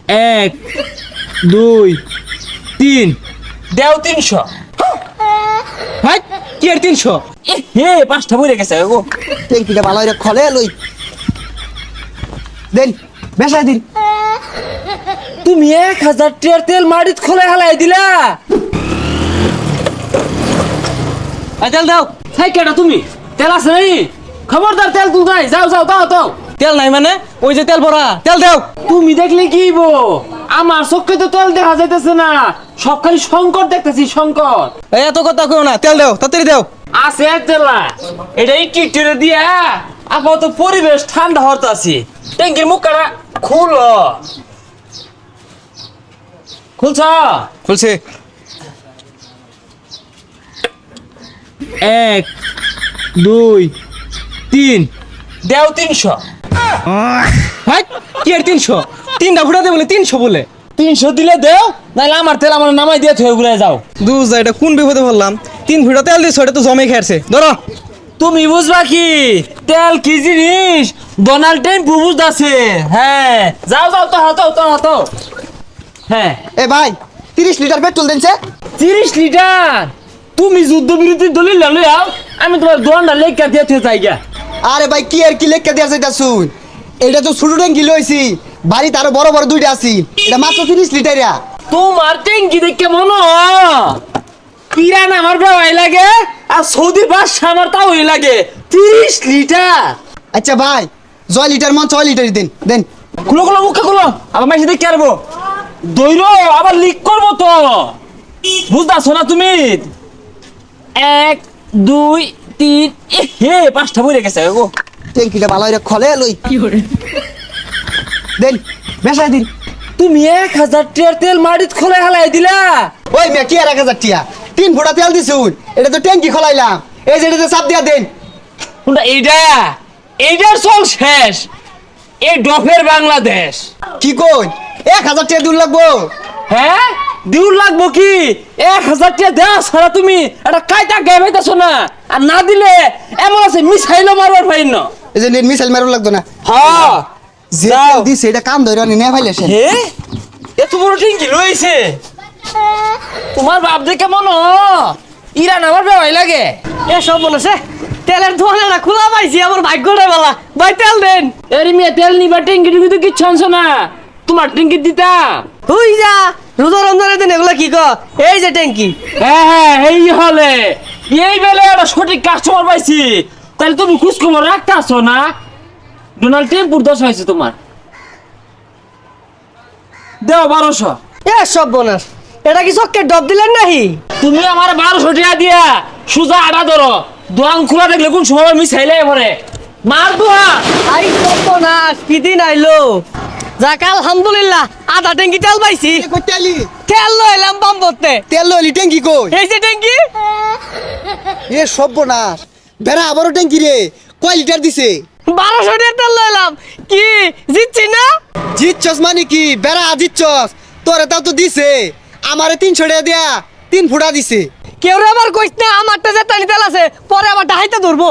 এক দুই তিন দেও 300। ভাই কি আর 300? হে 5টা বইরে গেছে গো। ট্যাঙ্কিটা ভালো করে খলে লই দেন বেসাই দিন। তুমি 1000 টাকার তেল মাটিত খোলা হালাই দিলা। তেল দাও। হাই কেডা তুমি? তেল আছে নাই? খবরদার তেল তুল নাই। যাও যাও দাও দাও। তেল নাই মানে ওই যে তেল ভরা তেল দাও। তুমি দেখলে কি হইব? আমার চোখে তো তেল দেখা যাইতেছে না, সব খালি সংকট দেখতেছি সংকট। এই এত কথা কইও না, তেল দাও তাড়াতাড়ি দাও। আছে তেলা, এটা একটু একটু দিয়া আপাতত পরিবেশ ঠান্ডা হতে আছি। ট্যাঙ্কির মুখটা খুলো। খুলছ? খুলছে। এক দুই তিন দেও 300। ভাই কি আর 300? তিনটা ফুটাতে বলে 300 বলে। 300 দিলে দেও, নাহলে আমার তেল আমার নামাই দিয়ে থয়ে ঘুরে যাও। দুজ এটা কোন বিপদে পড়লাম? 3 ফুটা তেল দিছ এটা তো জমে খেয়েছে। ধরো তুমি বুঝবা কি তেল কি জিনিস? ডোনাল্ড ট্রাম্প বুঝতাছে। হ্যাঁ যাও যাও তো হতো তো হতো। হ্যাঁ এ ভাই 30 লিটার পেট্রোল দেনছে। 30 লিটার? তুমি যুদ্ধ বিরতি দলিল লই আও, আমি তোমার দোনটা লেখা দিয়ে থয়ে যাই গা। আরে ভাই কি আর কি লেখা দেয়া যাইতা শুন, এটা তো ছোট ট্যাঙ্কি লইছি, বাড়িতে আরো বড় বড় দুইটা আছি, এটা মাত্র 30 লিটারিয়া। তোমার ট্যাঙ্কি দেখে মনে ইরান আমার বেওয়াই লাগে, আর সৌদি বাদশা আমার তাওই লাগে। 30 লিটার? আচ্ছা ভাই 6 লিটার মান 6 লিটারই দেন দেন। খুলো খুলো মুখে খুলো, আবার মাইসে দেখে আরবো দৈর আবার লিক করবো তো, বুঝতেছো না তুমি? 1 2 3 হে 5টা বইরে গেছে গো। ট্যাঙ্কিটা ভালো করে খলে লই দেন বেসাই দিন। তুমি 1000 টাকার তেল মাটিত খোলা হালাই দিলা। ওই মে কি আর 1000 টিয়া 3 ফুটা তেল দিছুন, এটা তো ট্যাঙ্কি খলাইলাম, এই যে এটাতে চাপ দিয়া দেন। কোনটা এইটার চল শেষ। এই ডফের বাংলাদেশ। কি কই 1000 টিয়া দূর লাগবো? হ্যাঁ দিউর লাগবো কি? 1000 টাকা দেওয়া ছাড়া তুমি একটা কায়দা গায়ে পাইতেছো না, আর না দিলে এমন আছে মিসাইলও মারবার পাই না। এই যে মিসাইল মারু লাগতো না। হ্যাঁ যে যাও। তেল দিছে এটা কাম ধরে নে ফাইলেছে। হে এত বড় টিঙ্কি লইছে তোমার বাপ দেখে মনো ইরান আমার বেওয়াই লাগে। এ সব বলেছে তেলের দোকানটা খোলা পাইছি, আমার ভাগ্যটা বলা। ভাই তেল দেন। এরি মেয়ে তেল নিবা টিঙ্কি টুকি তো কিচ্ছু আনছো না, তোমার টিঙ্কি দিতাম। হুই যা রোজা রমজানের দিন এগুলা কি কর? এই যে ট্যাঙ্কি। হ্যাঁ হ্যাঁ এই হলে এই বেলে একটা সঠিক কাস্টমার পাইছি, তাহলে তুমি খোঁজ খবর রাখতেছো না। ডোনাল্ড ট্রাম্পুর দশা হয়েছে তোমার। দেও 1200। এ সব বোনাস, এটা কি চক্কের ডব দিলেন নাহি? তুমি আমার 1200 টাকা দিয়া সুজা আড়া ধরো, দোয়ান খোলা দেখলে কোন সময় মিসাইলে পরে মার দোয়া। আই সব বোনাস কি দিন আইলো? যাক আলহামদুলিল্লাহ আধা ট্যাঙ্কি তেল পাইছি। কই তেলি তেল লইলাম পাম্পতে। তেল লইলি ট্যাঙ্কি কই? এই যে ট্যাঙ্কি। এ সর্বনাশ, বেড়া আবারও ট্যাঙ্কি রে, কয় লিটার দিছে? 1200 টাকার তেল লইলাম, কি জিতছি না? জিতছস মানে কি বেড়া জিতছস? তোরে তাও তো দিছে, আমারে 300 টাকা দিয়া 3 ফুটা দিছে। কেউ আবার কইস না আমারটা যে তেল আছে, পরে আমার হাইতে ধরবো।